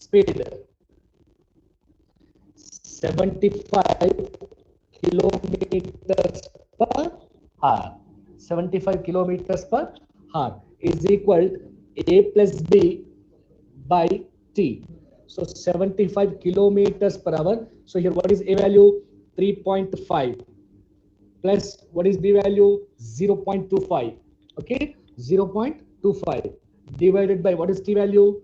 speed 75 kilometers per hour. 75 kilometers per hour is equal A plus B by T. So 75 kilometers per hour. So here what is A value? 3.5 plus what is B value? 0.25. Okay, 0.25 divided by what is T value?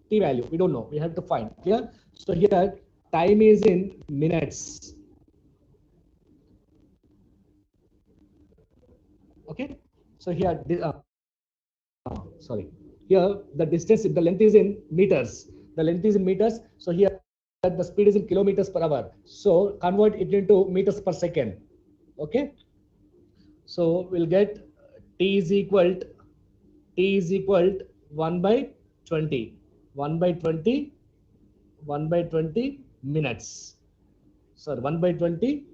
T value we don't know, we have to find. Clear? So here time is in minutes. Okay, so here sorry, here the distance, the length is in meters, the length is in meters. So here the speed is in kilometers per hour, so convert it into meters per second. Okay, so we'll get t is equal to, 1 by 20, 1 by 20, 1 by 20 minutes, sorry, 1 by 20.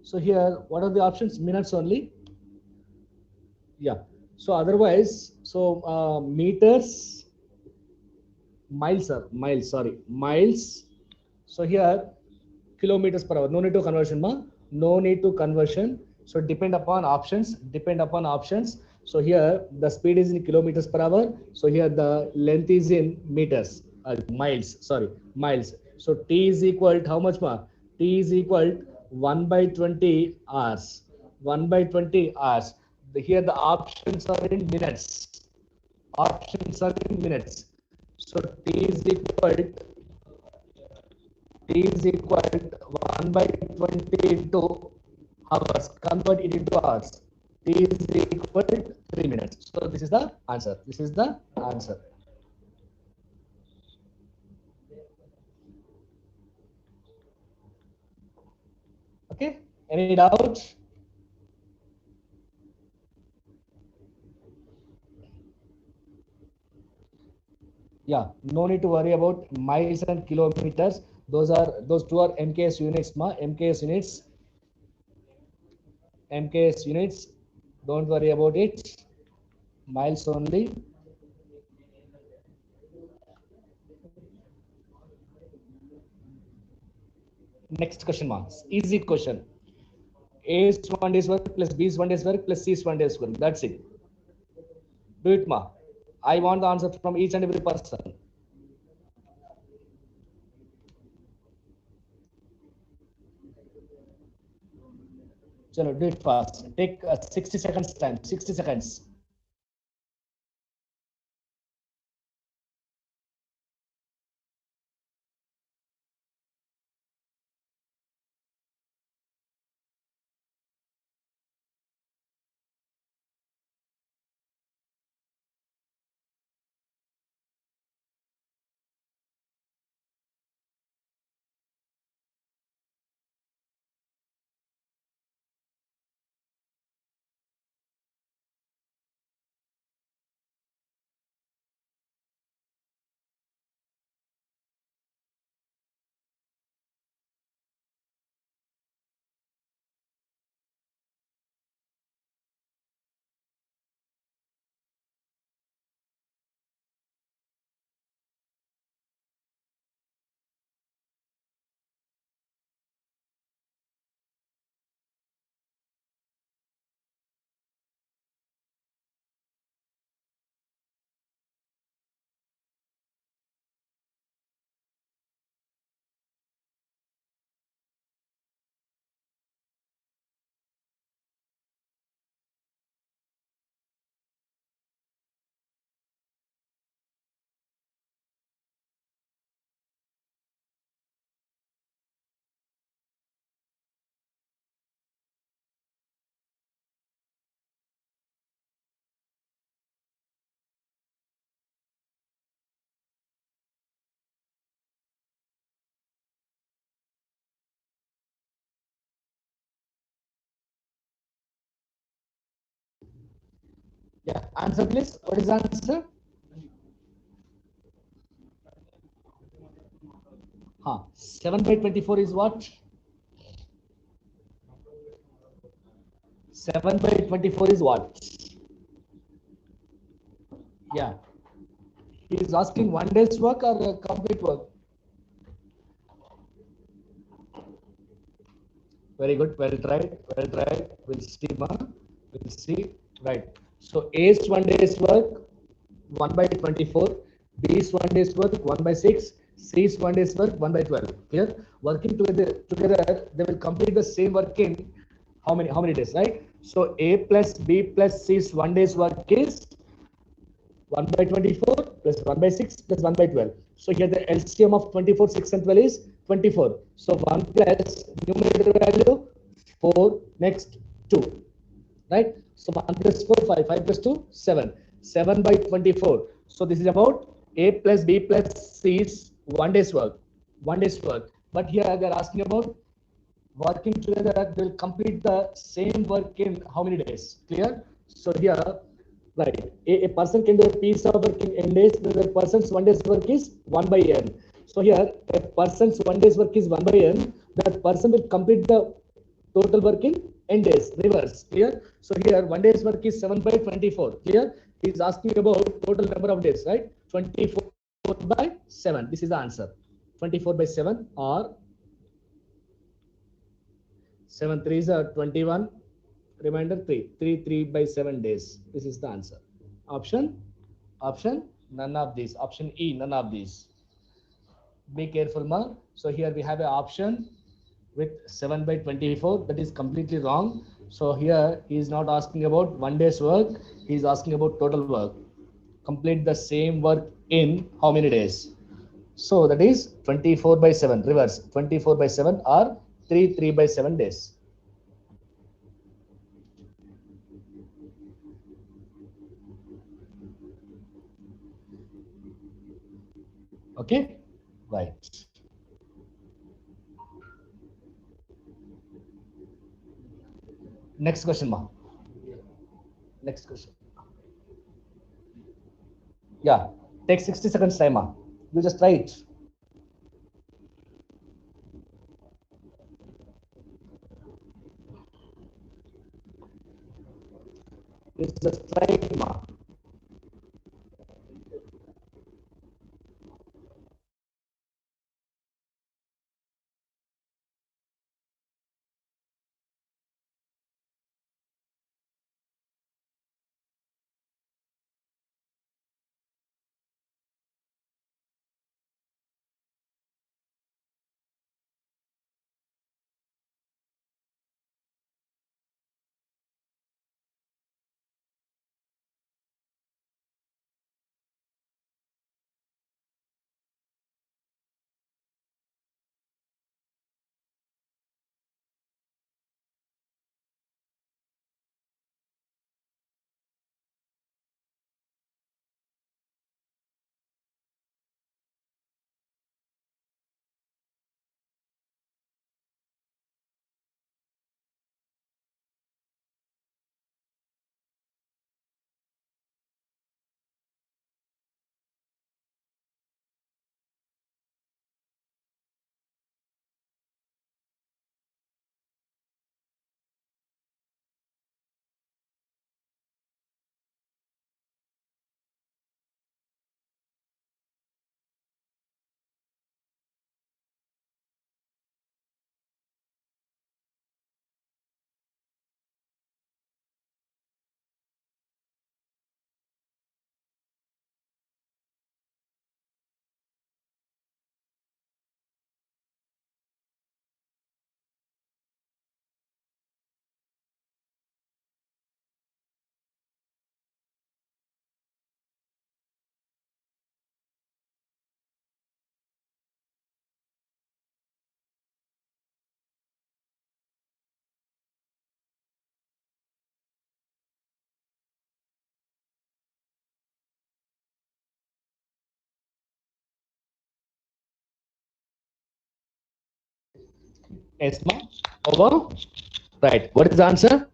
So here what are the options? Minutes only. Yeah, so otherwise, so meters, miles, sir, miles, sorry, miles. So here kilometers per hour, no need to conversion, ma, no need to conversion. So depend upon options, depend upon options. So here the speed is in kilometers per hour, so here the length is in meters, miles, sorry, miles. So t is equal to how much, ma? T is equal to 1 by 20 hours, 1 by 20 hours. Here the options are in minutes, options are in minutes. So t is equal to, T is equal to 1 by 20 into hours. Convert it into hours. T is equal to 3 minutes. So this is the answer. This is the answer. Okay. Any doubts? Yeah. No need to worry about miles and kilometers. Those two are MKS units, ma. MKS units. MKS units. Don't worry about it. Miles only. Next question, marks. Easy question. A is 1 day's work plus B is 1 day's work plus C is 1 day's work. That's it. Do it, ma. I want the answer from each and every person. Chalo, do it fast. Take 60 seconds time. 60 seconds. Yeah, answer please. What is the answer? Huh. 7 by 24 is what? 7 by 24 is what? Yeah. He is asking 1 day's work or complete work? Very good. Well tried. Well tried. We'll see, ma. We'll see. Right. So A is 1 day's work, 1 by 24. B is 1 day's work, 1 by 6. C is 1 day's work, 1 by 12. Clear? Working together, they will complete the same work in how many days, right? So A plus B plus C is 1 day's work is 1 by 24 plus 1 by 6 plus 1 by 12. So here the LCM of 24, 6 and 12 is 24. So 1 plus numerator value 4, next 2, right? So 1 plus 4, 5, 5 plus 2, 7. 7 by 24. So this is about A plus B plus C is 1 day's work. 1 day's work. But here they are asking about working together, they will complete the same work in how many days? Clear? So here, right, a person can do a piece of work in n days, the person's 1 day's work is 1 by n. So here, a person's 1 day's work is 1 by n, that person will complete the total work in n days, reverse. Clear? So here, 1 day's work is 7 by 24. Clear? He is asking about total number of days, right? 24 by 7. This is the answer. 24 by 7 or 7 3s are 21, remainder 3. 3 by 7 days. This is the answer. Option, none of these. Option E, none of these. Be careful, ma. So here we have an option with 7 by 24. That is completely wrong. So here he is not asking about 1 day's work. He is asking about total work. Complete the same work in how many days? So that is 24 by 7. Reverse. 24 by 7 or 3 by 7 days. Okay, right. Next question, ma. Next question. Yeah, take 60 seconds time, ma. You just try it. You just try it, ma. Yes, ma. Over. Right. What is the answer?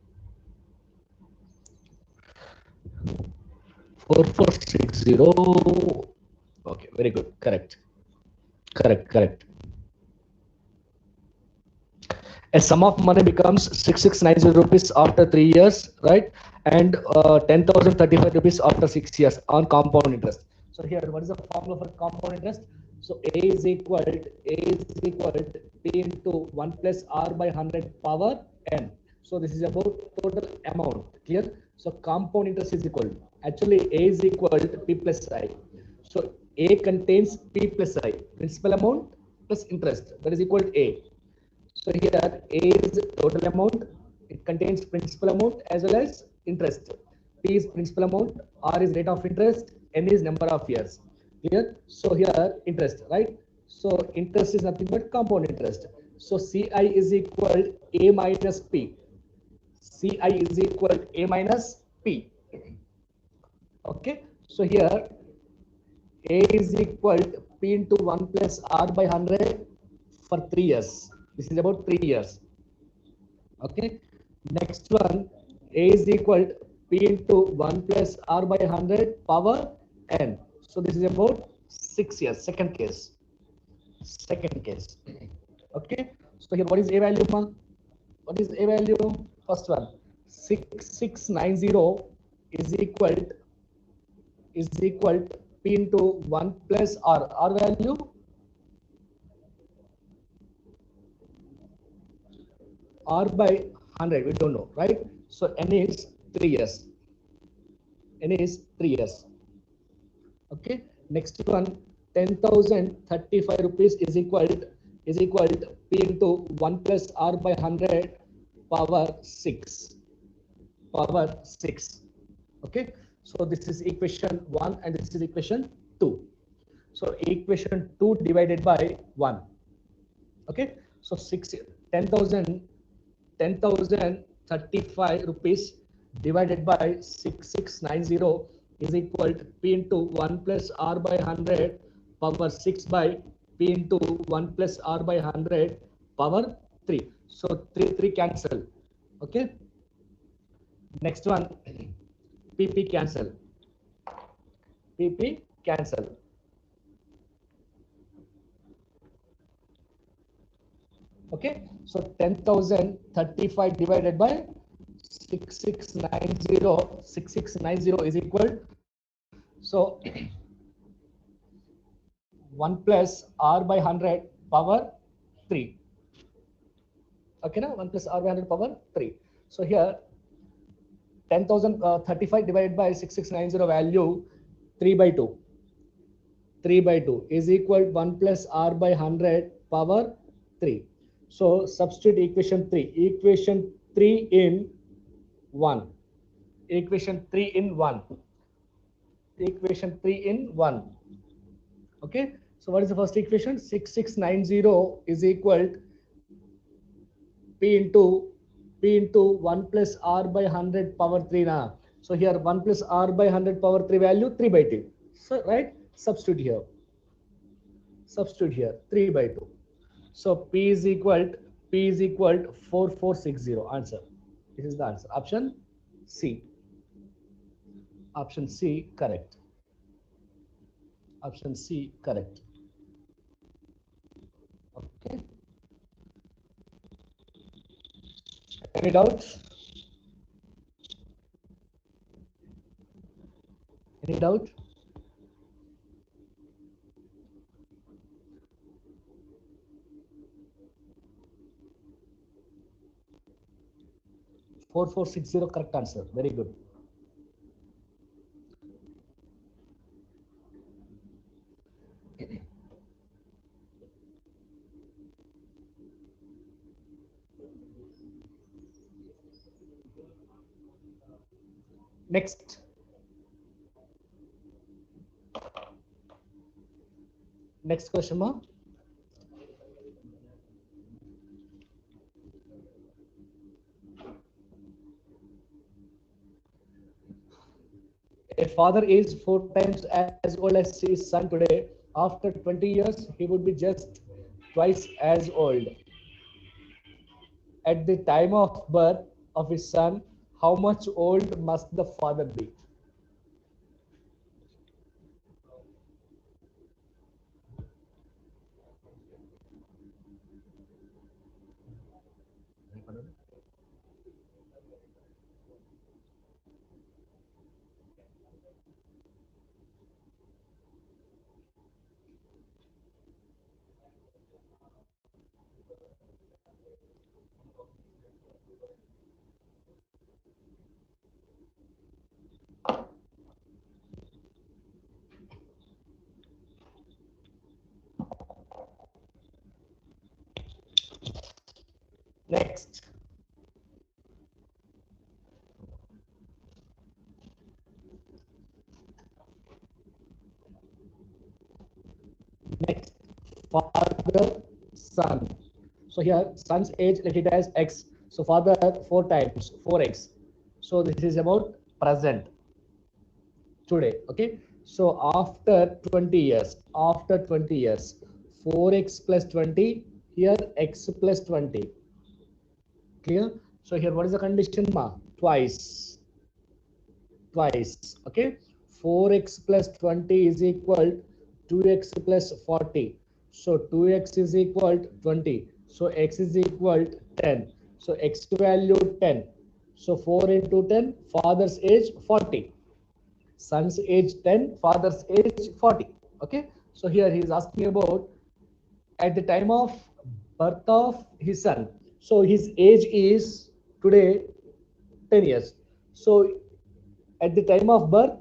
4460. Okay, very good. Correct. Correct. A sum of money becomes 6690 rupees after 3 years, right? And 10,035 rupees after 6 years on compound interest. So here, what is the formula for compound interest? So A is equal to P into 1 plus R by 100 power n. So this is about total amount. Clear? So compound interest is equal. Actually, A is equal to P plus I. So A contains P plus I, principal amount plus interest. That is equal to A. So here A is total amount, it contains principal amount as well as interest. P is principal amount, R is rate of interest, N is number of years. Clear? So here interest, right? So interest is nothing but compound interest. So CI is equal A minus P. CI is equal A minus P. Okay. So here A is equal to P into 1 plus R by 100 for 3 years. This is about 3 years. Okay. Next one, A is equal to P into 1 plus R by 100 power n. So this is about 6 years. Second case. Second case. Okay. So here, what is A value, ma? What is A value? First one, 6690 is equal to P into 1 plus R. R value R by 100, we don't know, right? So N is 3 years. N is 3 years. Okay. Next one, 10,035 rupees is equal to P into 1 plus R by 100 power 6. Power 6. Okay. So this is equation 1 and this is equation 2. So equation 2 divided by 1. Okay. So 10,035 rupees divided by 6690 is equal to P into 1 plus R by 100 power 6 by P into 1 plus R by 100 power 3. So 3 cancel. Okay. Next one, PP cancel. PP cancel. Okay. So 10,035 divided by 6690 is equal. So 1 plus R by 100 power 3. Okay, now 1 plus R by 100 power 3. So here 10,035 divided by 6690 value 3 by 2. 3 by 2 is equal to 1 plus R by 100 power 3. So substitute equation 3. Equation 3 in 1. Equation 3 in 1. Equation 3 in 1. Okay. So what is the first equation? 6690 is equal to P into 1 plus R by 100 power 3 na. So here 1 plus R by 100 power 3 value 3 by 2. So right, substitute here. Substitute here 3 by 2. So P is equal to 4460. Answer. This is the answer. Option C. Option C correct. Option C correct. Okay. Any doubts? Any doubt? Four 460 correct answer. Very good. Next. Next question, ma. A father is 4 times as old as his son today. After 20 years, he would be just twice as old. At the time of birth of his son, how much old must the father be? Next, father, son. So here, son's age, let it as x. So father 4 times 4x. So this is about present today. Okay. So after 20 years, 4x plus 20, here x plus 20. Clear? So here, what is the condition, ma? Twice. Okay. 4x plus 20 is equal 2x plus 40. So 2x is equal 20. So x is equal 10. So x value 10. So 4 into 10, father's age 40. Son's age 10, father's age 40. Okay. So here he is asking about at the time of birth of his son. So his age is today 10 years. So at the time of birth,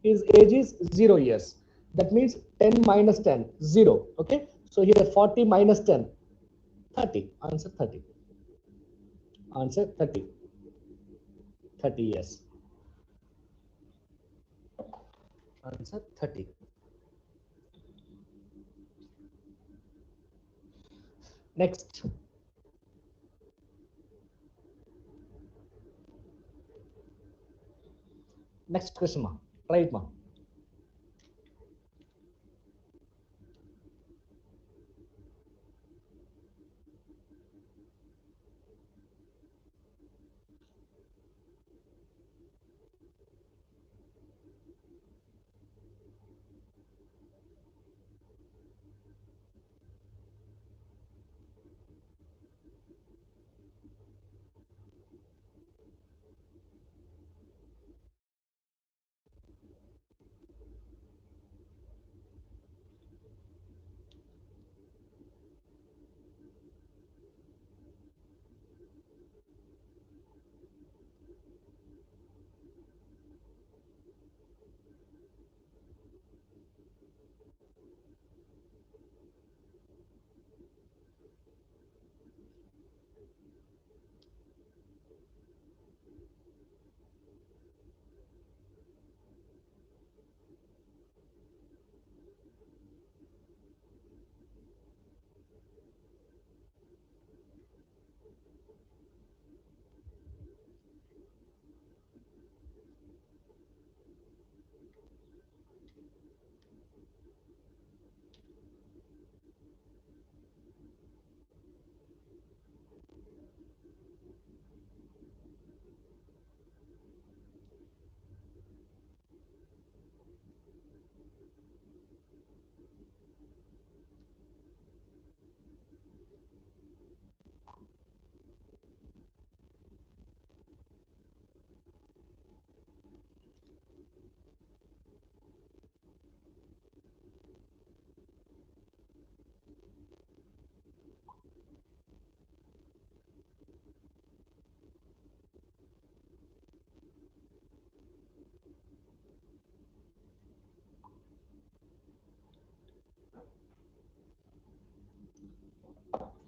his age is 0 years. That means 10 minus 10, 0. Okay. So here 40 minus 10, 30. Answer 30. Answer 30. 30 years. Answer 30. Next. Next question, ma. Try it, ma.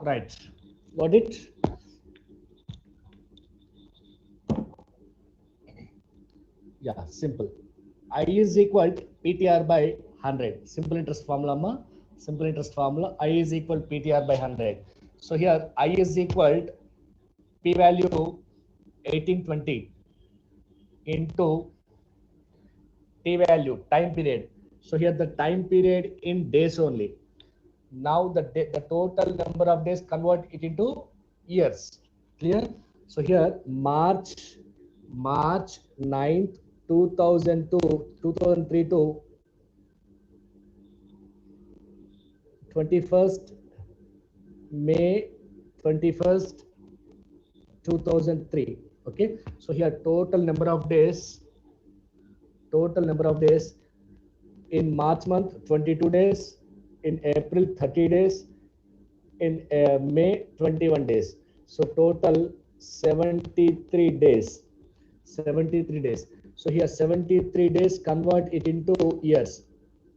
Right. Got it? Yeah, simple. I is equal to PTR by 100. Simple interest formula, ma. Simple interest formula. I is equal to PTR by 100. So here I is equal to P value 1820 into T value time period. So here the time period in days only. Now the total number of days, convert it into years. Clear? So here March 9th 2003 to 21st May 21st 2003. Okay. So here total number of days in March month 22 days, in April 30 days, in May 21 days. So total 73 days. 73 days. So here 73 days, convert it into years.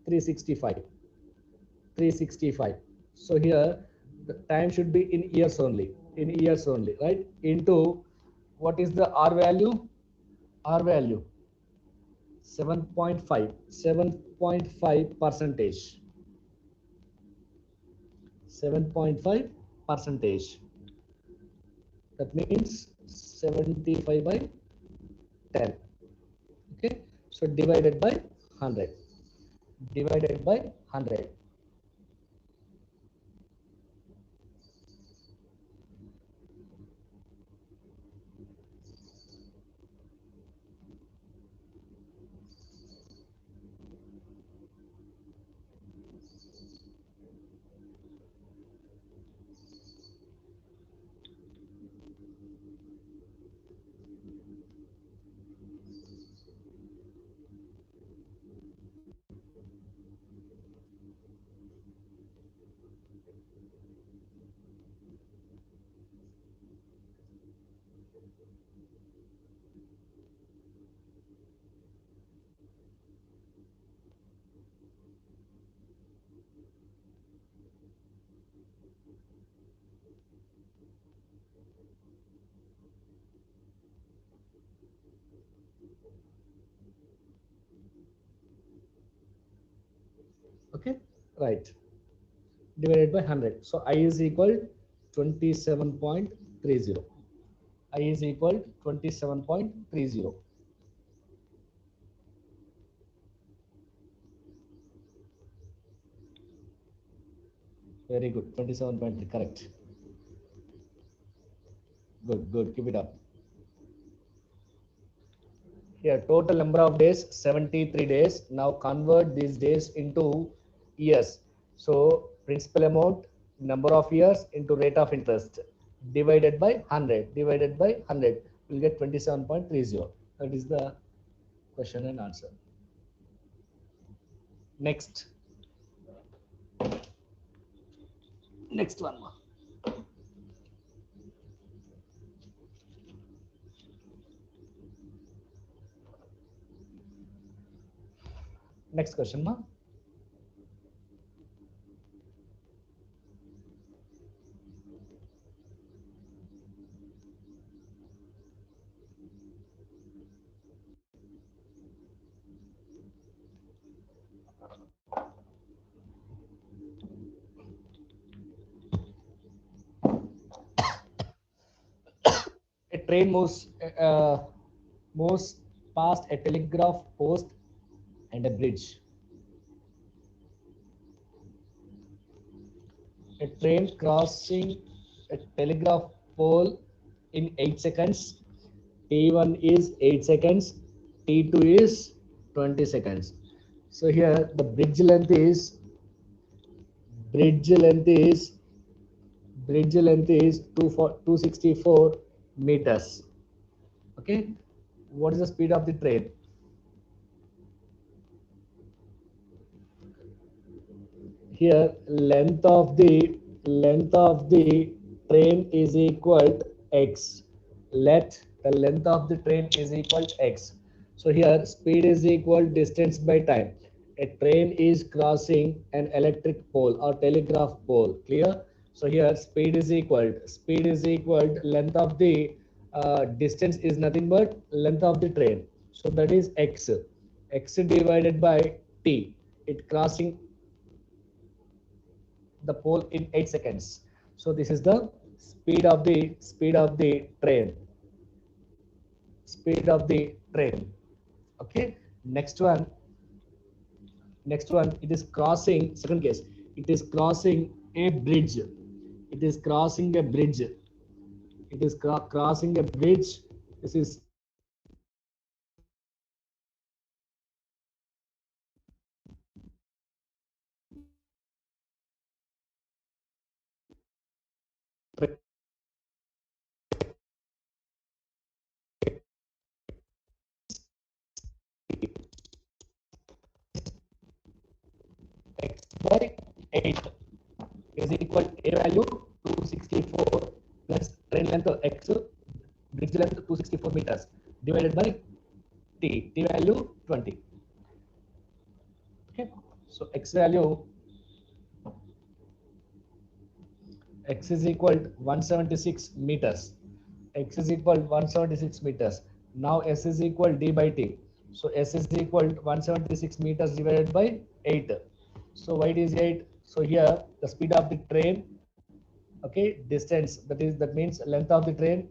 365. 365. So here the time should be in years only. In years only, right? Into what is the R value? R value 7.5 percentage. 7.5 percentage. That means 75 by 10. Okay, so divided by 100. Divided by 100. Okay, right. Divided by 100. So I is equal 27.30. I is equal 27.30. Very good. 27.3. Correct. Good, good. Keep it up. Here, total number of days 73 days. Now convert these days into years. So principal amount, number of years into rate of interest divided by 100. Divided by 100, we'll get 27.30. That is the question and answer. Next. Next one. Next question, ma. A train moves past a telegraph post and a bridge. A train crossing a telegraph pole in 8 seconds. T1 is 8 seconds. T2 is 20 seconds. So here the bridge length is 264 meters. Okay, what is the speed of the train? Here length of the train is equal to x. Let the length of the train is equal to x. So here speed is equal distance by time. A train is crossing an electric pole or telegraph pole. Clear? So here speed is equal length of the distance is nothing but length of the train. So that is x. X divided by t. It crossing the pole in 8 seconds. So this is the speed of the train. Speed of the train. Okay. Next one. It is crossing. Second case. It is crossing a bridge. It is crossing a bridge. It is crossing a bridge. This is x by 8 is equal to a value 264 plus train length x, bridge length 264 meters divided by t value 20. Okay, so x is equal to 176 meters. X is equal to 176 meters. Now s is equal d by t. So s is equal to 176 meters divided by 8. So why it is 8? So here the speed of the train, okay, distance, that means length of the train,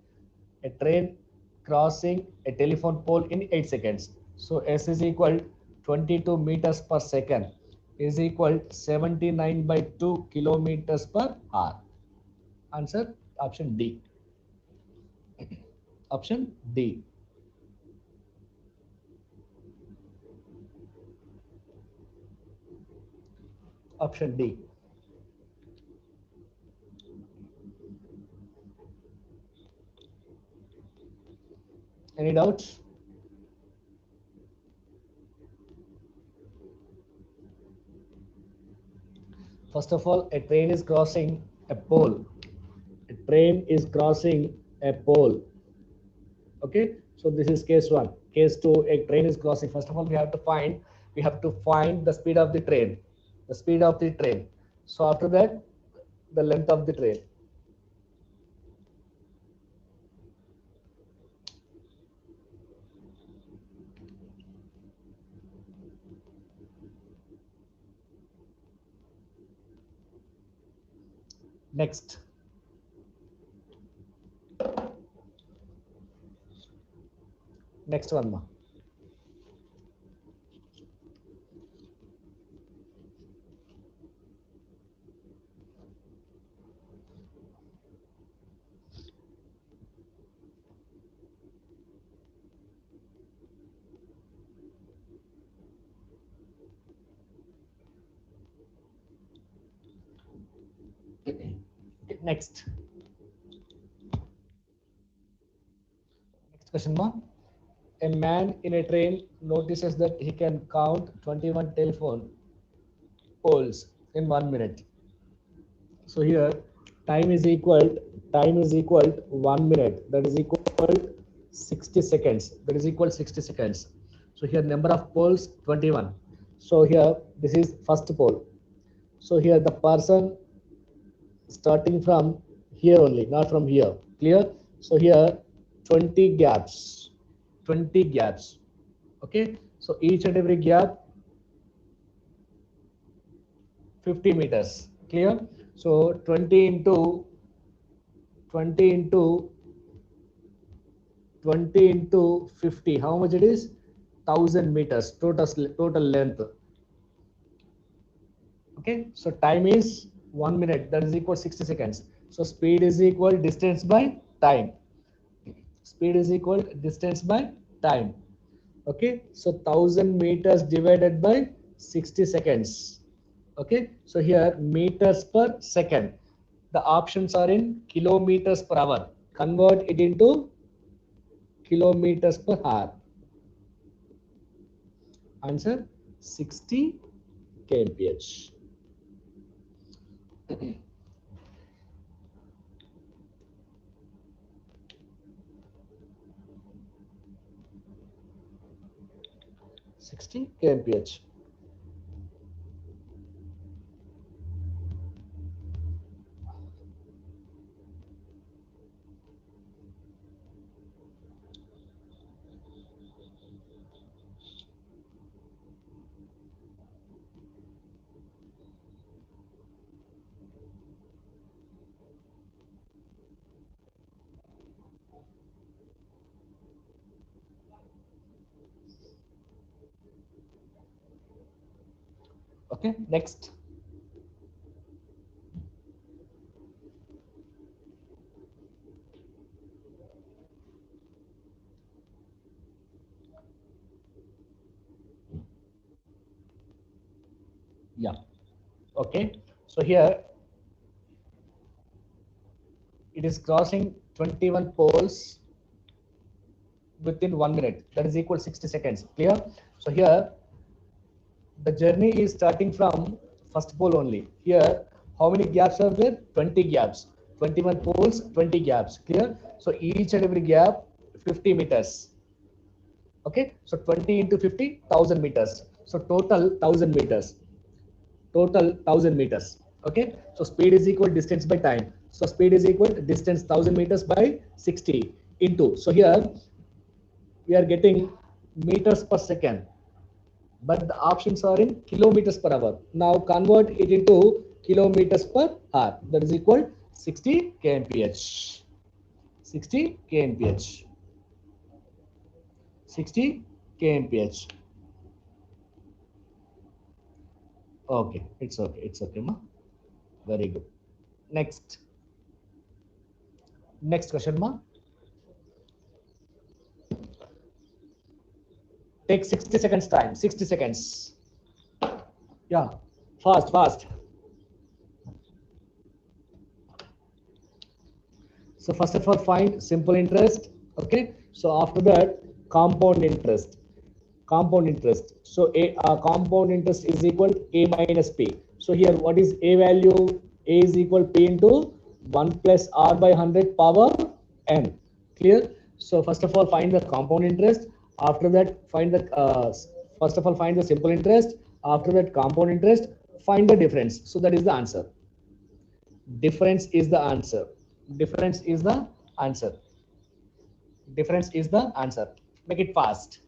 a train crossing a telephone pole in 8 seconds. So S is equal 22 meters per second is equal 79 by 2 kilometers per hour. Answer option D. Option D. Option D. Any doubts? First of all, a train is crossing a pole. A train is crossing a pole. Okay, so this is case one. Case two, a train is crossing. First of all, we have to find the speed of the train. The speed of the train. So after that, the length of the train. Next. Next one, ma. Next. Next question, ma. A man in a train notices that he can count 21 telephone poles in 1 minute. So here time is equal to 1 minute, that is equal to 60 seconds, that is equal to 60 seconds. So here number of poles 21. So here this is first pole. So here the person starting from here only, not from here. Clear? So here 20 gaps. Okay, so each and every gap 50 meters. Clear? So 20 into 50, how much it is? 1000 meters total length. Okay, so time is 1 minute, that is equal to 60 seconds. So speed is equal distance by time. Speed is equal distance by time. Okay, so 1000 meters divided by 60 seconds. Okay, so here meters per second. The options are in kilometers per hour. Convert it into kilometers per hour. Answer 60 kmph. kmph. Okay, next. Yeah. Okay, so here it is crossing 21 poles within 1 minute, that is equal to 60 seconds. Clear? So here the journey is starting from first pole only. Here how many gaps are there? 20 gaps. 21 poles, 20 gaps. Clear? So each and every gap 50 meters. Okay, so 20 into 50, 1000 meters. So total 1000 meters. Okay, so speed is equal distance by time. So speed is equal distance 1000 meters by 60 into. So here we are getting meters per second, but the options are in kilometers per hour. Now convert it into kilometers per hour. That is equal 60 kmph. 60 kmph. 60 kmph. Okay, it's okay, ma. Very good. Next question, ma. Take 60 seconds time. 60 seconds. Yeah, fast. So first of all, find simple interest. Okay. So after that, compound interest. So a compound interest is equal to a minus p. So here, what is a value? A is equal p into 1 plus r by 100 power n. Clear? So first of all, find the compound interest. After that, find the first of all find the simple interest. After that, compound interest. Find the difference. So that is the answer. Difference is the answer. Difference is the answer. Difference is the answer. Make it fast.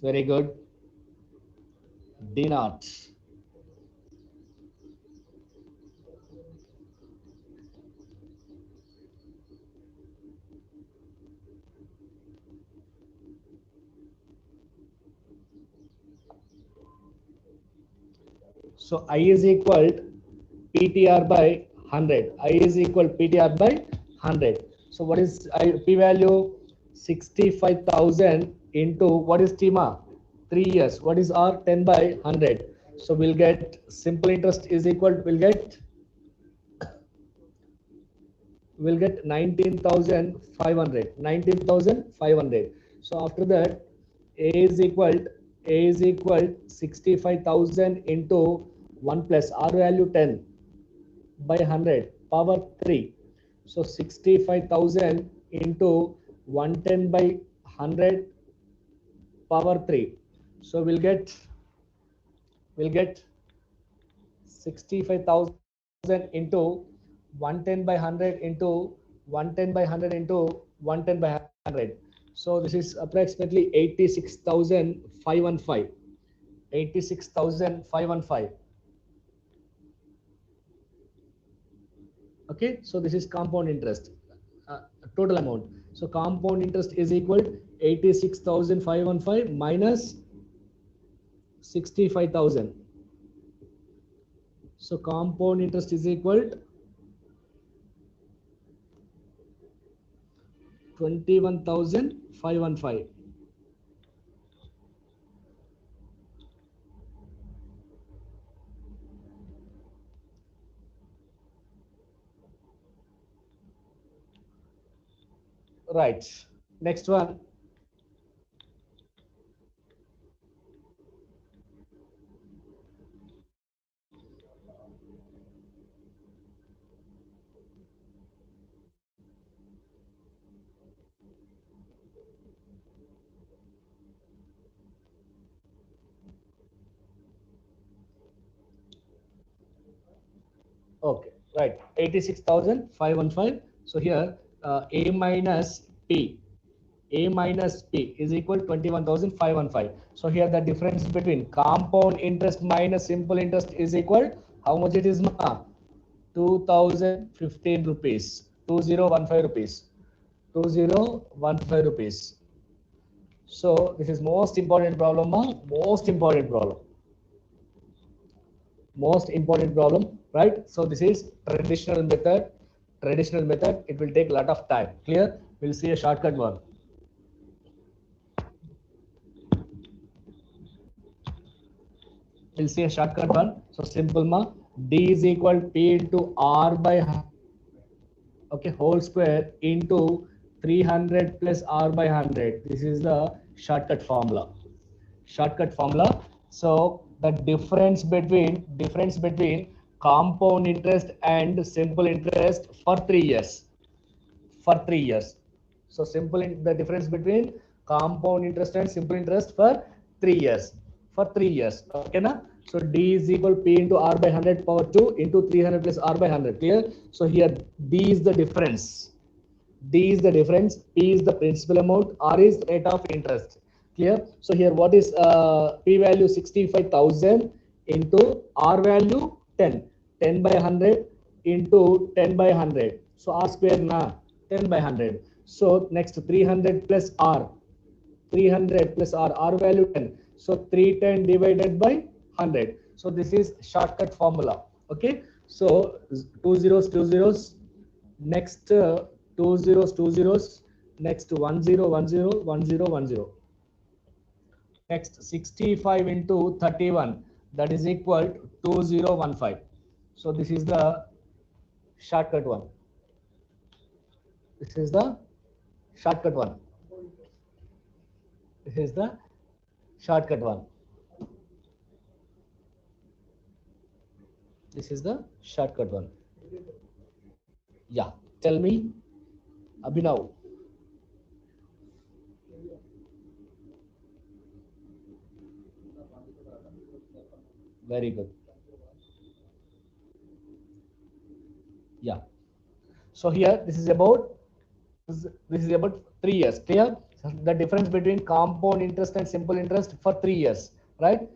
Very good. D naught. So I is equal PTR by 100. I is equal PTR by 100. So what is P value? 65,000 into what is TMA? 3 years. What is R? 10 by 100. So we'll get simple interest is equal, we'll get 19,500. 19,500. So after that, A is equal 65,000 into 1 plus R value 10 by 100 power 3. So 65,000 into 110 by 100 power 3. So we'll get 65,000 into 110 by 100 into 110 by 100 into 110 by 100. So this is approximately 86,515. 86,515. Okay, so this is compound interest, total amount. So compound interest is equal to 86,515 minus 65,000. So compound interest is equal to 21,515. Right. Next one. Okay, right. 86,515. So here A minus P. A minus P is equal to 21,515. So here the difference between compound interest minus simple interest is equal, how much it is? 2,015 rupees. 2015 rupees. 2015 rupees. So this is most important problem. Most important problem, right? So this is traditional method. It will take a lot of time. Clear? We'll see a shortcut one. We'll see a shortcut one. So simple D is equal to P into R by whole square into 300 plus R by 100. This is the shortcut formula. So the difference between compound interest and simple interest for 3 years. So the difference between compound interest and simple interest for 3 years. Okay na? So D is equal to P into R by 100 power 2 into 300 plus R by 100. Clear? So here D is the difference. P is the principal amount, R is rate of interest. Clear? So here what is P value 65,000 into R value 10. 10 by 100 into 10 by 100. So R square na 10 by 100. So next 300 plus R. 300 plus R value 10. So 310 divided by 100. So this is shortcut formula. Okay. So two zeros. Next two zeros. Next 10. Next 65 into 31, that is equal to 2015. So this is the shortcut one. This is the shortcut one. This is the shortcut one. This is the shortcut one. Yeah. Tell me, Abhinav. Very good. Yeah. So here this is about 3 years. Clear? The difference between compound interest and simple interest for 3 years, right?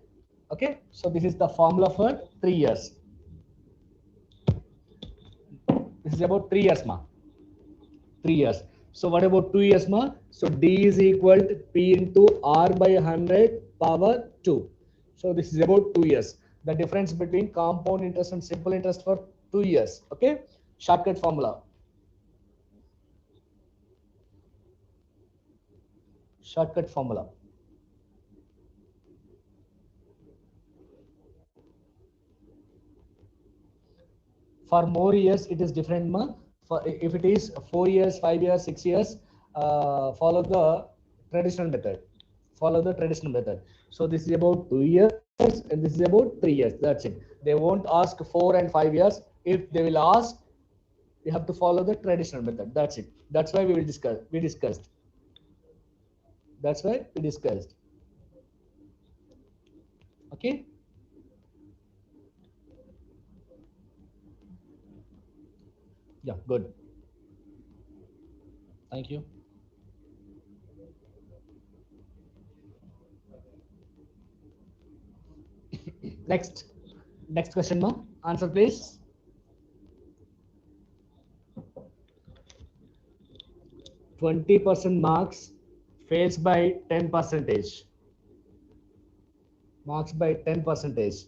Okay. So this is the formula for 3 years. This is about 3 years, ma. 3 years. So what about 2 years, ma? So D is equal to P into R by 100 power 2. So this is about 2 years. The difference between compound interest and simple interest for 2 years. Okay. Shortcut formula. Shortcut formula. For more years, it is different, ma. For if it is 4 years, 5 years, 6 years, follow the traditional method. Follow the traditional method. So this is about 2 years and this is about 3 years. That's it. They won't ask 4 and 5 years. If they will ask, you have to follow the traditional method. That's it. That's why we will discuss. We discussed. That's why we discussed. Okay. Yeah. Good. Thank you. Next. Next question, ma. Answer, please. 20% marks fails by 10 percentage. Marks by 10 percentage.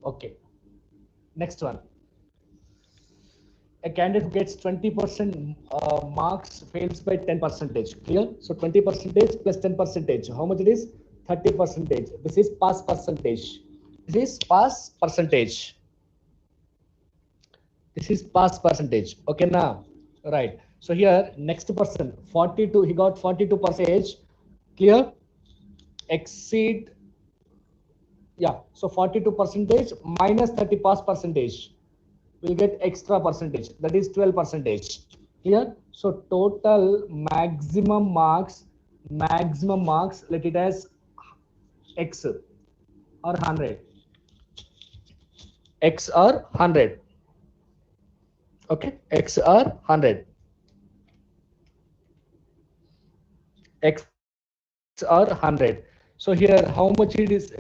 Okay. Next one. A candidate gets 20% marks fails by 10 percentage. Clear? So 20 percentage plus 10 percentage. How much it is? 30 percentage. This is pass percentage. This is pass percentage. This is pass percentage. Okay now, right? So here next person 42. He got 42 percentage. Clear? Exceed. Yeah. So 42 percentage minus 30 pass percentage. Will get extra percentage, that is 12 percentage. Clear? So total maximum marks, let it as x or 100, x or 100. Okay, x or 100, x or 100. So here how much it is?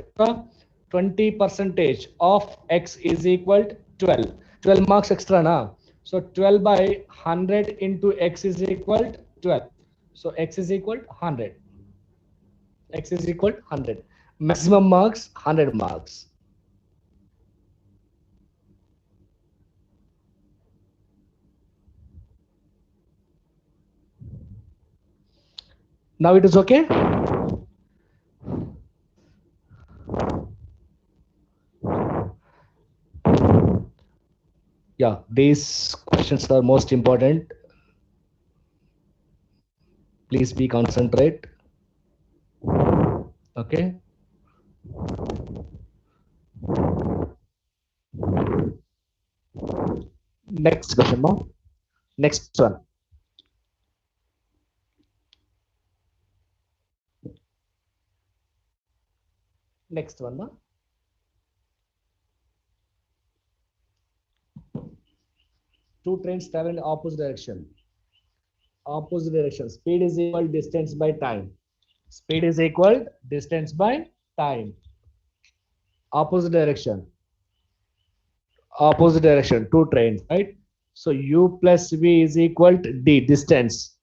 20 percentage of x is equal to 12. 12 marks extra now. So 12 by 100 into x is equal to 12. So x is equal to 100. X is equal to 100. Maximum marks 100 marks. Now it is okay. Yeah, these questions are most important. Please be concentrate. Okay. Next question, ma. Next one. Next one, ma. Two trains travel in opposite direction. Opposite direction. Speed is equal distance by time. Speed is equal distance by time. Opposite direction. Opposite direction. Two trains, right? So u plus v is equal to d, distance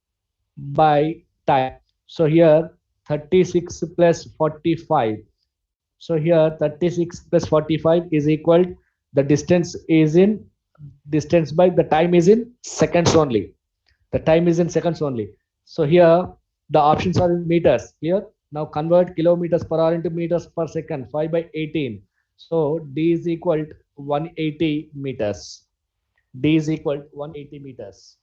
by time. So here 36 plus 45. So here 36 plus 45 is equal, the distance is in distance by the time is in seconds only. The time is in seconds only. So here the options are in meters. Here now convert kilometers per hour into meters per second. 5 by 18. So d is equal to 180 meters. D is equal to 180 meters.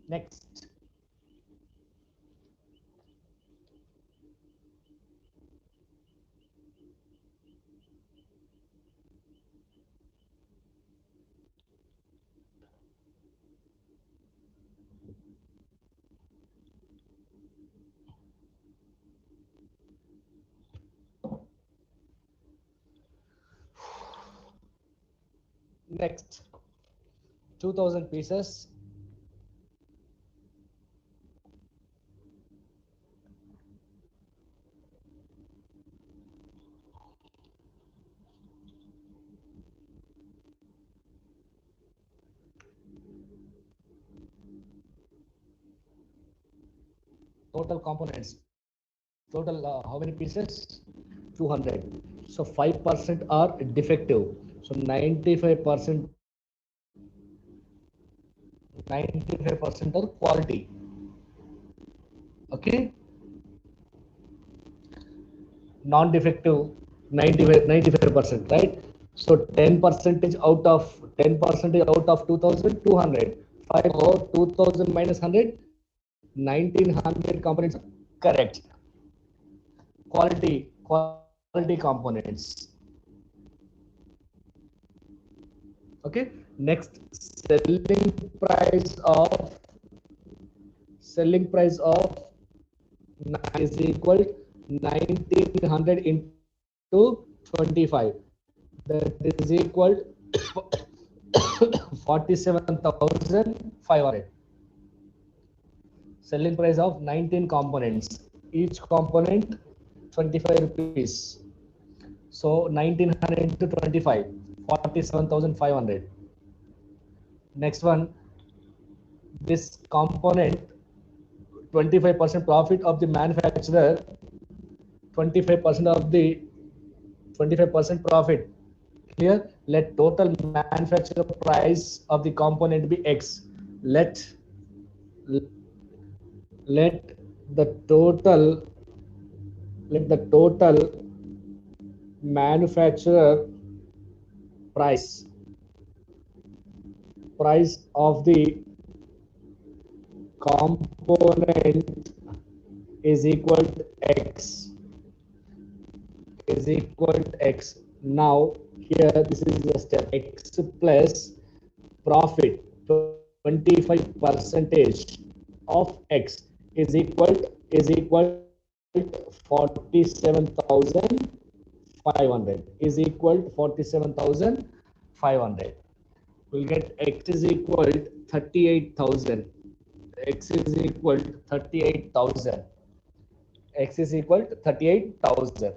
Next. Next. 2000 pieces. Total components. Total how many pieces? 200. So 5% are defective. So 95% are quality. Okay. Non-defective 95%, right? So 10 percentage out of 2200. 5 or 2000 minus 100, 1900 components. Correct. Quality components. Okay. Next, selling price of is equal 1900 into 25. That is equal 47,500. Selling price of 19 components. Each component 25 rupees. So 1900 into 25, 47,500. Next one, this component, 25% profit of the manufacturer, 25% of the 25% profit. Here, let total manufacturer price of the component be X. Let let the total let the total manufacturer price of the component is equal to X, is equal to X. Now here this is just X plus profit 25 percentage of X is equal to 47,500, is equal to 47,500. We'll get X is equal to 38,000. X is equal to 38,000. X is equal to 38,000.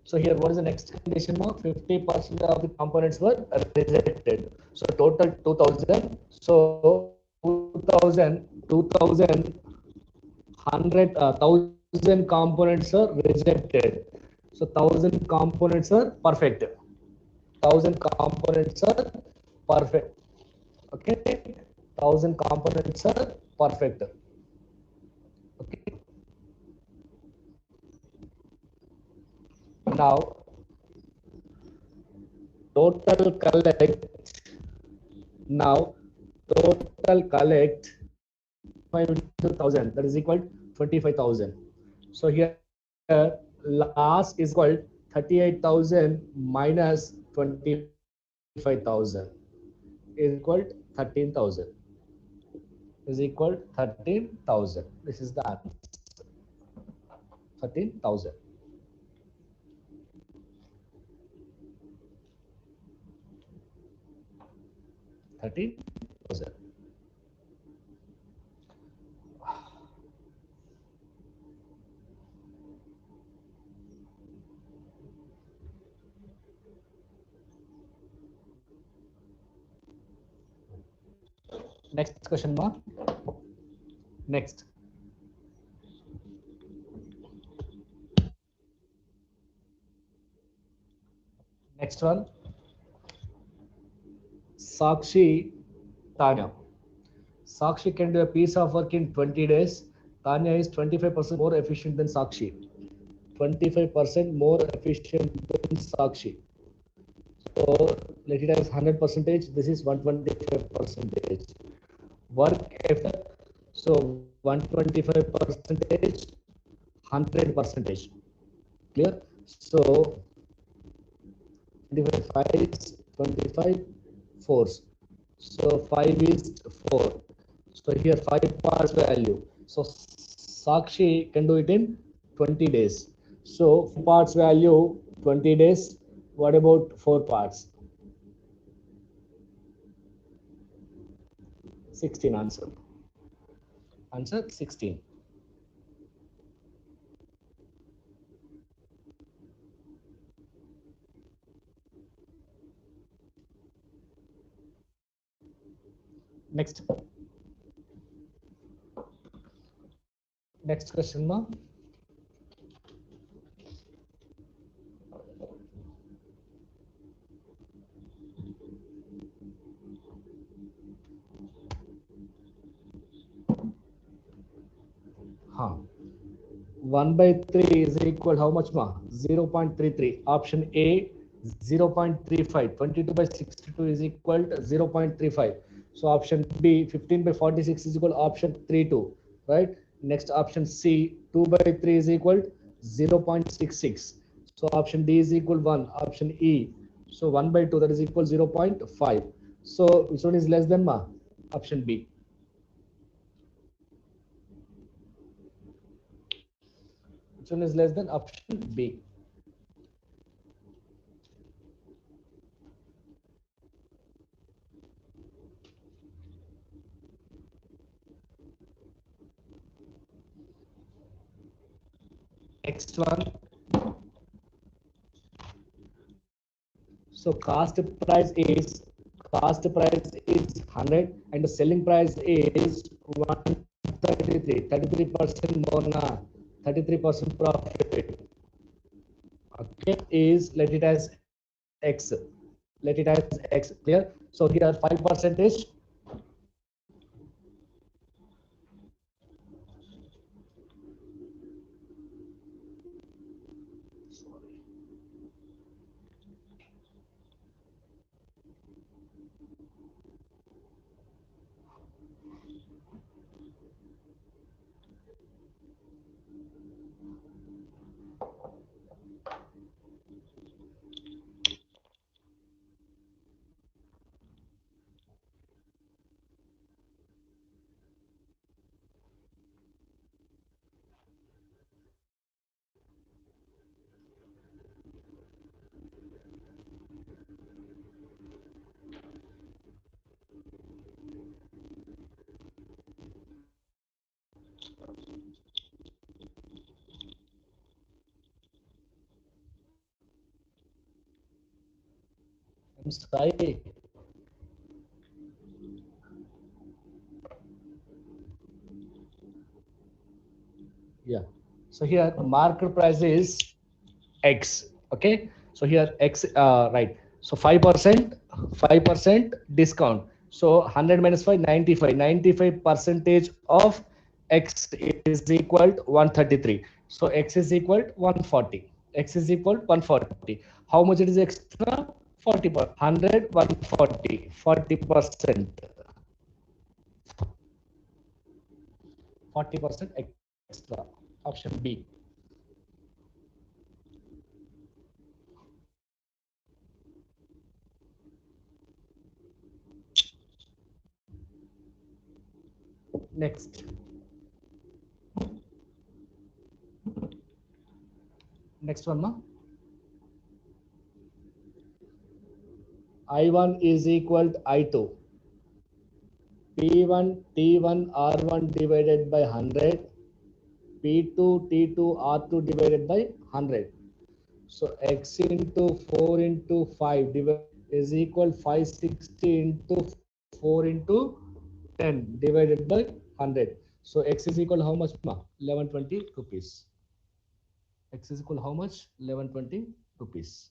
So here, what is the next condition now? 50% of the components were rejected. So total 2,000. So 2,000, 1,000 components are rejected. So 1,000 components are perfect. 1,000 components are perfect. Okay, 1,000 components are perfect. Okay. Now total collect. Now total collect 5 into 1,000, that is equal to 25,000. So here loss is equal 38,000 minus 25,000 is equal to 13,000. Is equal to 13,000. This is the answer. 13,000. Next question, ma. Next. Next one. Sakshi, Tanya. Sakshi can do a piece of work in 20 days. Tanya is 25% more efficient than Sakshi. 25% more efficient than Sakshi. So let it as 100%. This is 125%. Work effort. So 125%, 100%. Clear? So 25 fours. So 5 is 4. So here 5 parts value. So Sakshi can do it in 20 days. So parts value 20 days. What about 4 parts? 16 answer. Answer 16. Next. Next question, ma. Huh. 1 by 3 is equal how much, ma? 0.33. Option A 0.35. 22 by 62 is equal to 0.35. So option B 15 by 46 is equal to option 32, right? Next option C 2 by 3 is equal to 0.66. So option D is equal 1. Option E, so 1 by 2, that is equal 0.5. So which one is less than, ma? Option B. Which one is less than? Option B. Next one. So cost price is 100 and the selling price is 133. 33% more na, 33% profit. Okay, is let it as X. Let it as X. Clear? So here 5% is Sky. Yeah. So here market price is X. Okay. So here X, right. So 5% discount. So 100 minus 5, 95. 95 percentage of X is equal to 133. So X is equal to 140. X is equal to 140. How much it is extra? 40 per 100, 140, 40%. 40% extra. Option B. Next. Next one, ma. I1 is equal to I2. P1 T1 R1 divided by 100. P2 T2 R2 divided by 100. So X into 4 into 5 is equal 560 into 4 into 10 divided by 100. So X is equal to how much, ma? 1120 rupees. X is equal to how much? 1120 rupees.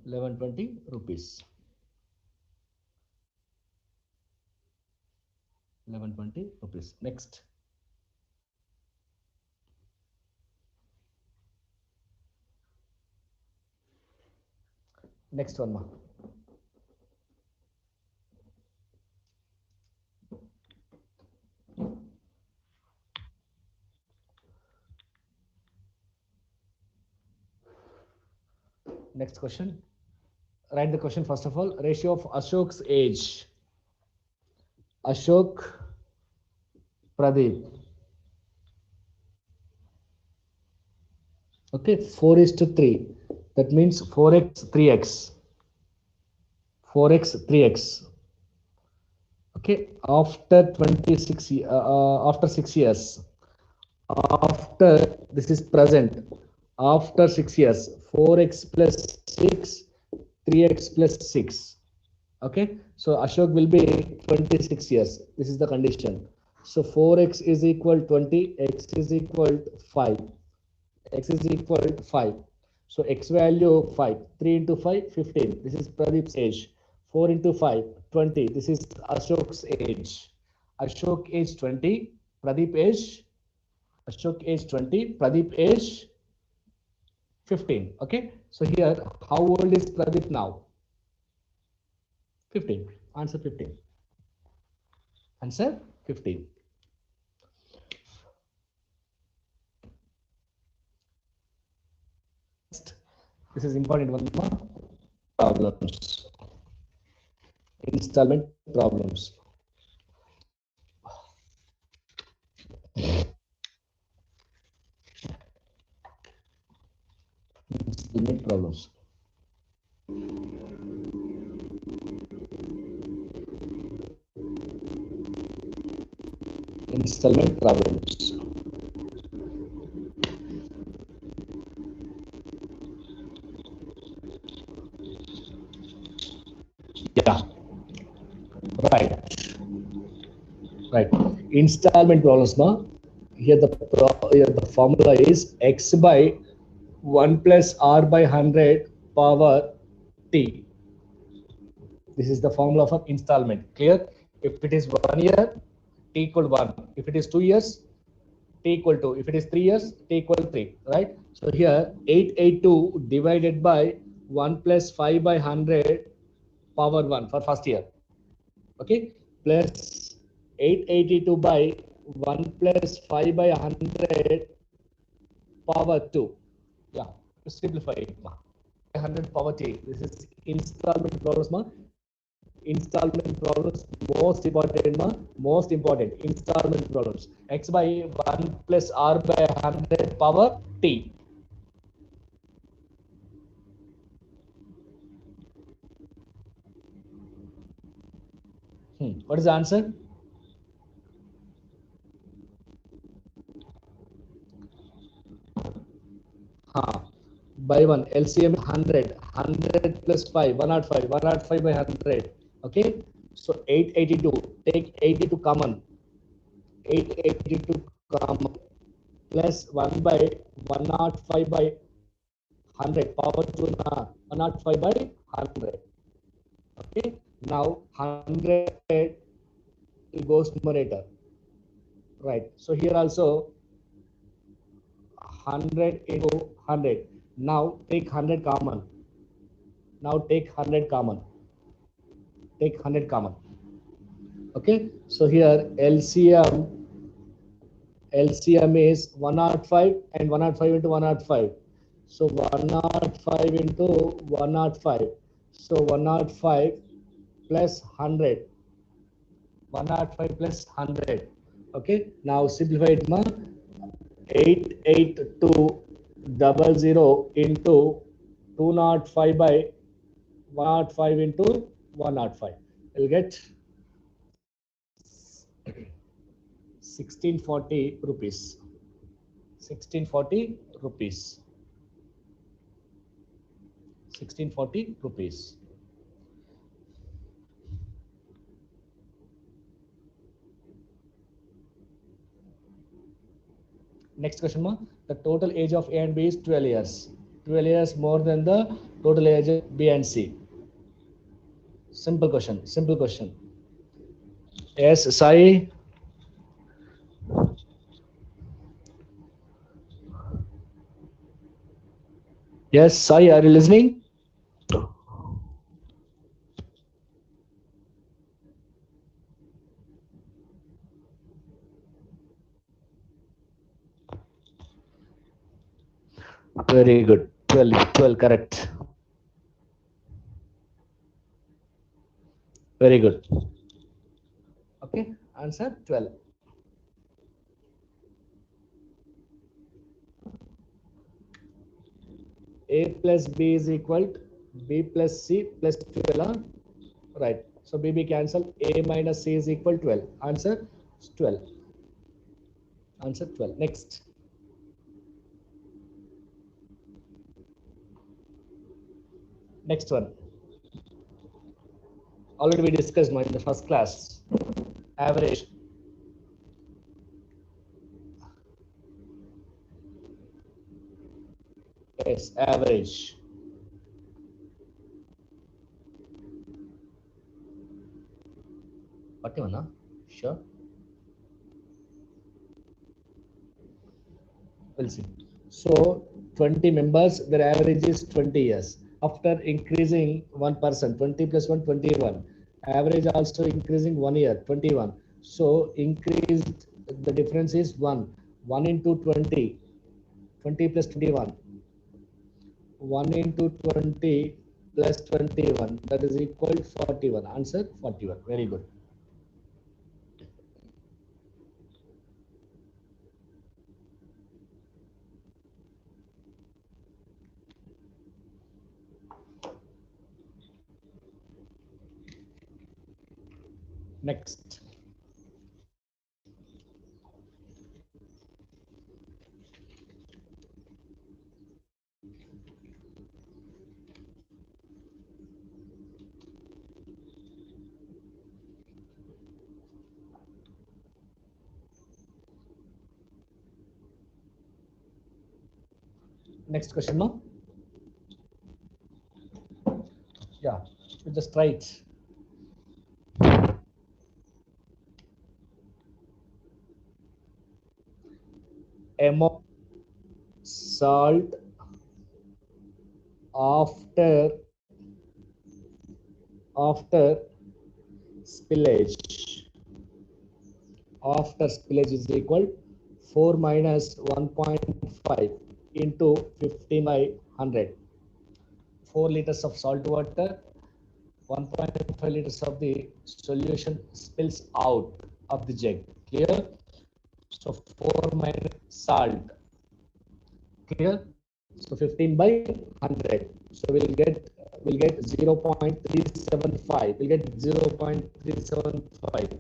1120 rupees. 1120 rupees. Next. Next one, ma. Next question. Write the question first of all. Ratio of Ashok's age. Ashok, Pradeep. Okay, 4:3. That means 4x, 3x. 4x, 3x. Okay, after 26, after 6 years. After, this is present. After 6 years, 4x plus 6, 3x plus 6. Okay, so Ashok will be 26 years. This is the condition. So 4x is equal 20, x is equal to 5. X is equal to 5. So x value 5. 3 into 5, 15. This is Pradeep's age. 4 into 5, 20. This is Ashok's age. Ashok age 20. Pradeep age. Ashok age 20. Pradeep age 15. Okay. So here, how old is Pradeep now? 15. Answer 15. Answer 15. Next, this is important one. Problems. Installment problems. Installment problems. Installment problems. Right. Right. Installment problems, ma. Here the formula is x by 1 plus r by 100 power t. This is the formula for installment. Clear? If it is 1 year, t equal 1. If it is 2 years, t equal 2. If it is 3 years, t equal 3. Right? So here 882 divided by 1 plus 5 by 100 power 1 for first year. Okay? Plus 882 by 1 plus 5 by 100 power 2. Yeah, to simplify it, ma. 100 power t. This is installment problems, ma. Installment problems most important, ma. Most important installment problems. X by 1 plus r by 100 power t. What is the answer? By 1 LCM 100 plus 5 105 105 by 100. Okay, so 882, take 82 common, 882 common, plus 1 by 105 by 100 power to 105 by 100. Okay, now 100 goes numerator, right? So here also 100 into 100. Now take 100 common. Now take 100 common. Take 100 common. Okay, so here LCM is 105 and 105 into 105. So 105 into 105. So 105 plus 100. 105 plus 100. Okay, now simplify it, ma. 88200 into 205 by 105 into 105. You'll get 1640 rupees. 1640 rupees. 1640 rupees. Next question, ma. The total age of A and B is 12 years. 12 years more than the total age of B and C. Simple question. Simple question. Yes, Sai. Yes, Sai, are you listening? Very good. 12, 12, correct. Very good. Okay, answer 12. A plus B is equal to B plus C plus 12. Right. So BB cancel. A minus C is equal to 12. Answer 12. Answer 12. Next. Next one. Already we discussed in the first class. Average. Yes, average. What you wanna? Sure. We'll see. So 20 members, their average is 20 years. After increasing 1%, 20 plus 1, 21. Average also increasing 1 year, 21. So increased, the difference is 1. 1 into 20, 20 plus 21. 1 into 20 plus 21, that is equal to 41. Answer 41. Very good. Next. Next question, no? Yeah, you just try it. Amount salt after spillage is equal 4 minus 1.5 into 15 by 100. 4 liters of salt water, 1.5 liters of the solution spills out of the jug. Clear? So 4 minus salt. Clear? So 15 by 100. So we'll get 0.375. We'll get 0.375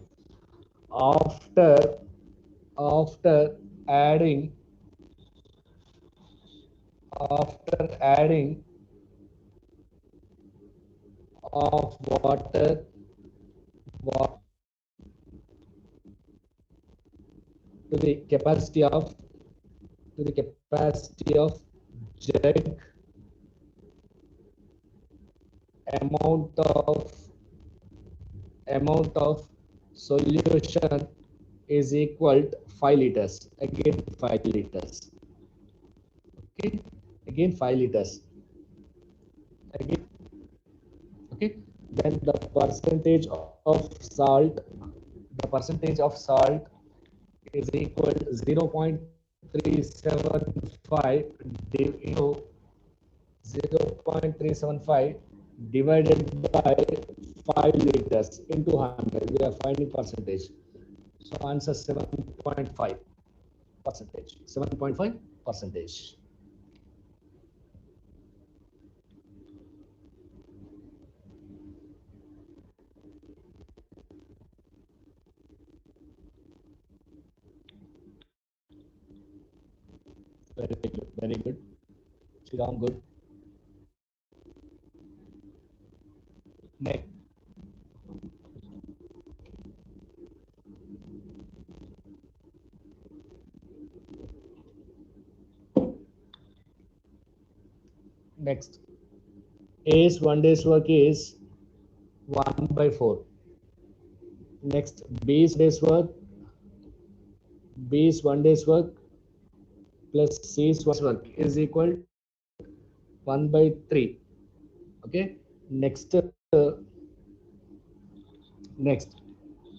after adding of water to the capacity of jug. Amount of solution is equal to 5 liters. Again 5 liters. Okay, again 5 liters. Again, okay. Then the percentage of salt is equal to 0.375 into 0.375 divided by 5 liters into 100. We are finding percentage. So answer 7.5 percentage. 7.5 percentage. Very good. Very good. Shriram, good. Next. Next. A's 1 day's work is 1 by 4. Next, B's 1 day's work plus C's work is equal to 1 by 3. Okay. Next,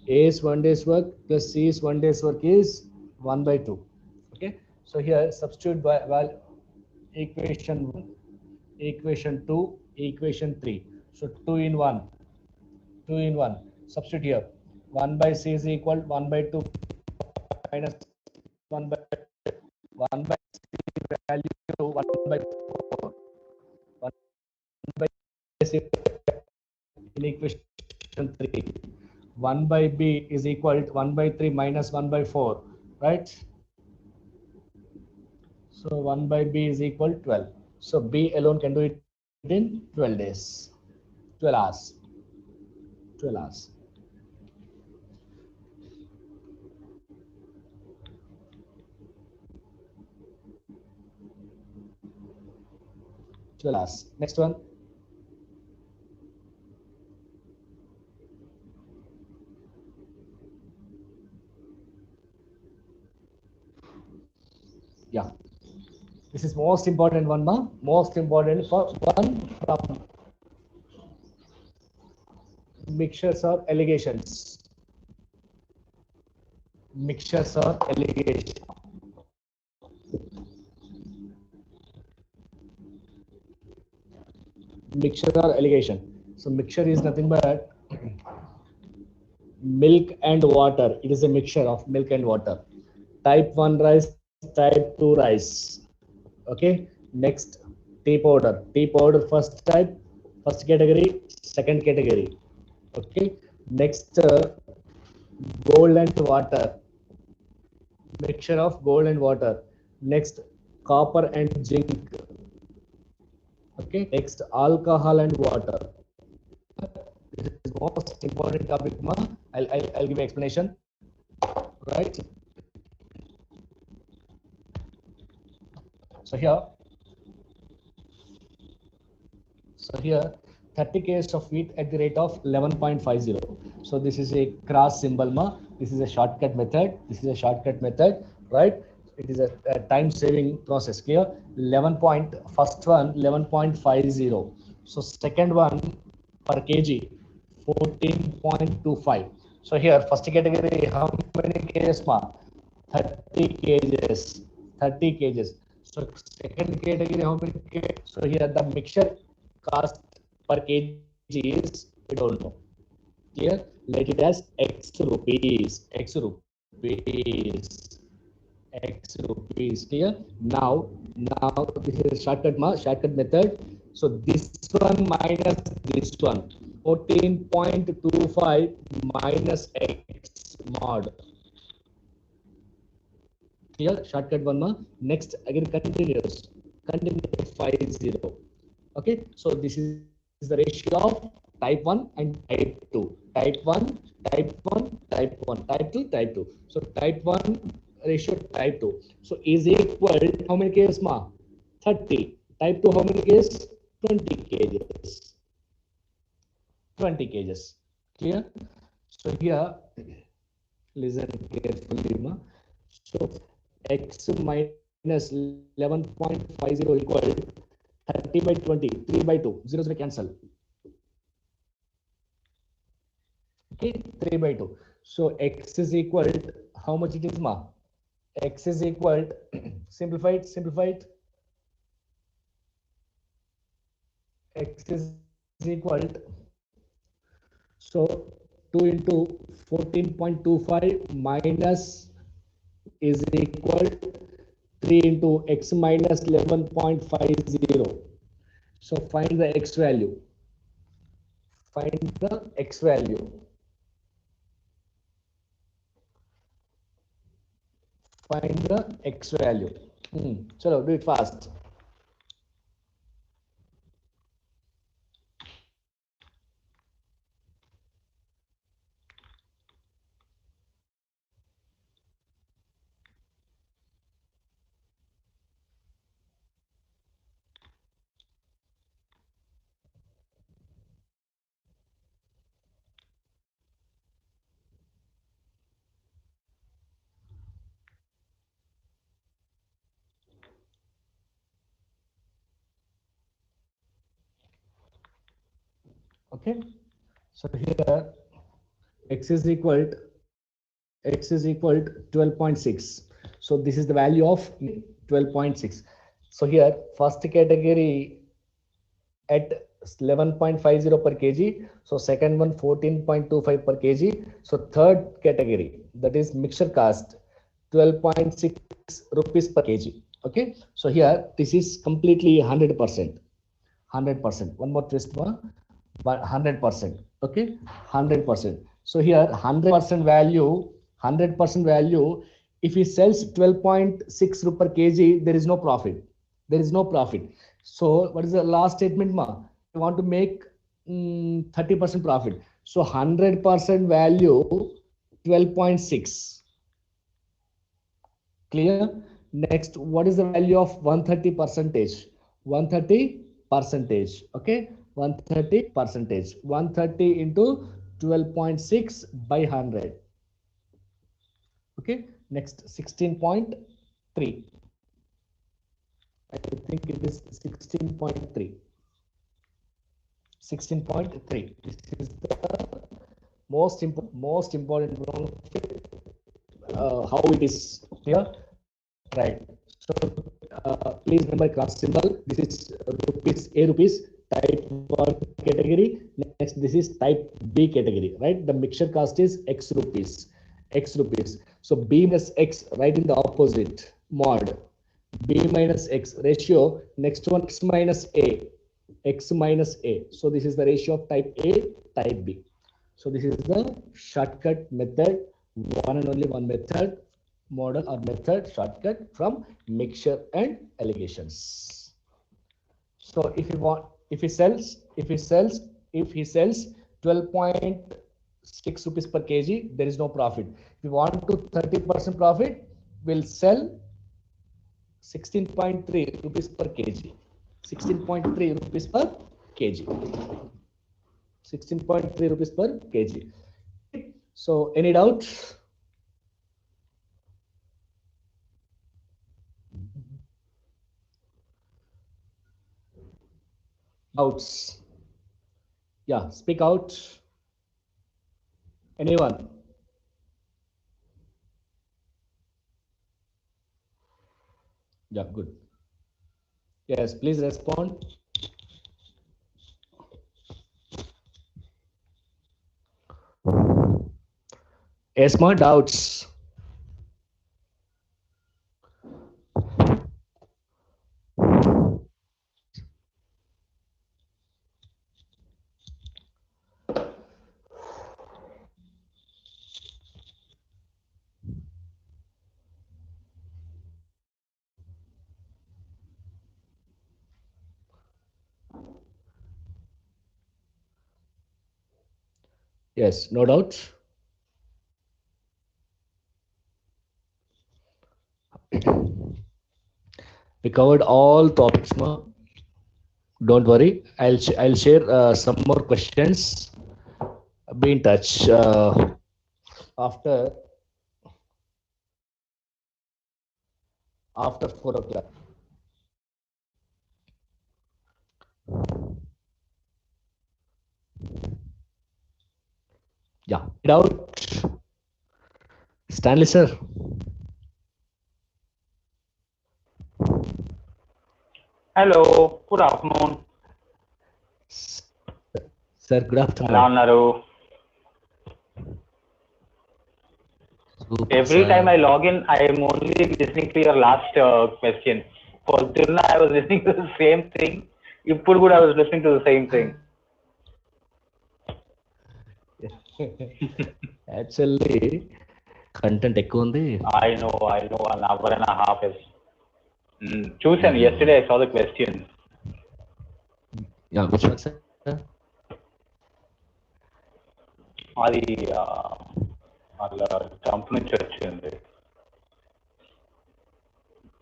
A's 1 day's work plus C's 1 day's work is 1 by 2. Okay. So here substitute by equation 1, equation 2, equation 3. So 2 in 1. Substitute here. 1 by C is equal 1 by 2 minus 1 by C value 1 by 4. 1 by C in equation 3. 1 by B is equal to 1 by 3 minus 1 by 4, right? So 1 by B is equal to 12. So B alone can do it in 12 days, 12 hours. 12 hours. Next one. Yeah. This is most important one, ma. Most important for one from mixtures or allegations. Mixtures or allegation. Mixture or allegation. So mixture is nothing but milk and water. It is a mixture of milk and water. Type 1 rice, type 2 rice. Okay. Next, tea powder. Tea powder first type, first category, second category. Okay. Next, gold and water. Mixture of gold and water. Next, copper and zinc. Okay. Next, alcohol and water. This is most important topic, ma. I'll give explanation. Right. So here, So here 30 kgs of wheat at the rate of 11.50. So this is a cross symbol ma. This is a shortcut method. This is a shortcut method, right? It is a time saving process. Clear? 11 point, first one 11.50. So second one per kg 14.25. So here first category how many kgs ma? 30 kgs. 30 kgs. So second category how many kgs? So here the mixture cost per kg is, we don't know. Clear? Let it as X rupees. X rupees. X rupees. Clear? Now this is shortcut method. So this one minus this one. 14.25 minus X mod. Clear? Shortcut one ma. Next again continuous. Continue 50. Okay. So this is the ratio of type 1 and type 2. Type 1, type 1, type 1, type 2, type 2. So type 1 ratio type 2. So is equal how many kgs ma? 30. Type 2 how many kgs? 20 kgs. 20 kgs. Clear? So here listen carefully ma. So X minus 11.50 equal 30 by 20, 3 by 2, 0 0 cancel. Okay, 3 by 2. So X is equal to, how much it is ma? X is equal to, simplified. X is equal to, so 2 into 14.25 minus is equal to 3 into X minus 11.50. So find the X value. Find the X value. Find the X value. Chalo, do it fast. Okay. So here X is equal to 12.6. So this is the value of 12.6. So here first category at 11.50 per kg. So second one 14.25 per kg. So third category, that is mixture cost, 12.6 rupees per kg. Okay. So here this is completely 100%. 100%. One more twist more. 100%. Okay. 100%. So here 100% value. 100% value. If he sells 12.6 rupees per kg, there is no profit. There is no profit. So what is the last statement ma? You want to make 30% profit. So 100% value 12.6. Clear? Next, what is the value of 130 percentage? 130 percentage. Okay, 130 percentage. 130 into 12.6 by 100. Okay, next 16.3. I think it is 16.3. 16.3. This is the most important one. How it is here, right? So please remember cross symbol. This is rupees, A rupees, type 1 category. Next, this is type B category, right? The mixture cost is X rupees. X rupees. So B minus X, right in the opposite mod. B minus X ratio. Next one X minus A. X minus A. So this is the ratio of type A, type B. So this is the shortcut method, one and only one method, model or method shortcut from mixture and allegations. So if he sells 12.6 rupees per kg, there is no profit. If you want to 30% profit, will sell 16.3 rupees per kg. 16.3 rupees per kg. 16.3 rupees per kg. So any doubt? Doubts? Yeah, speak out. Anyone? Yeah, good. Yes, please respond. Yes, more doubts. Yes, no doubt. We covered all topics, ma. Don't worry. I'll share some more questions. Be in touch after 4 o'clock. Yeah, doubt. Stanley sir. Hello, good afternoon. Sir, good afternoon. ఎలా ఉన్నారు? Every time I log in, I am only listening to your last question. For Tirna, I was listening to the same thing. ఇప్పుడు కూడా I was listening to the same thing. Actually, content ఎక్కువ ఉంది. I know, 1.5 hours is. చూసాను, yesterday I saw the question. Yeah, which one, sir? అది వాళ్ళ jump నుంచి వచ్చింది.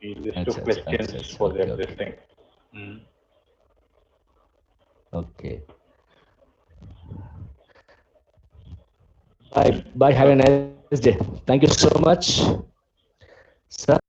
ఈ list of questions for that this thing. Okay. Bye. Have a nice day. Thank you so much, sir.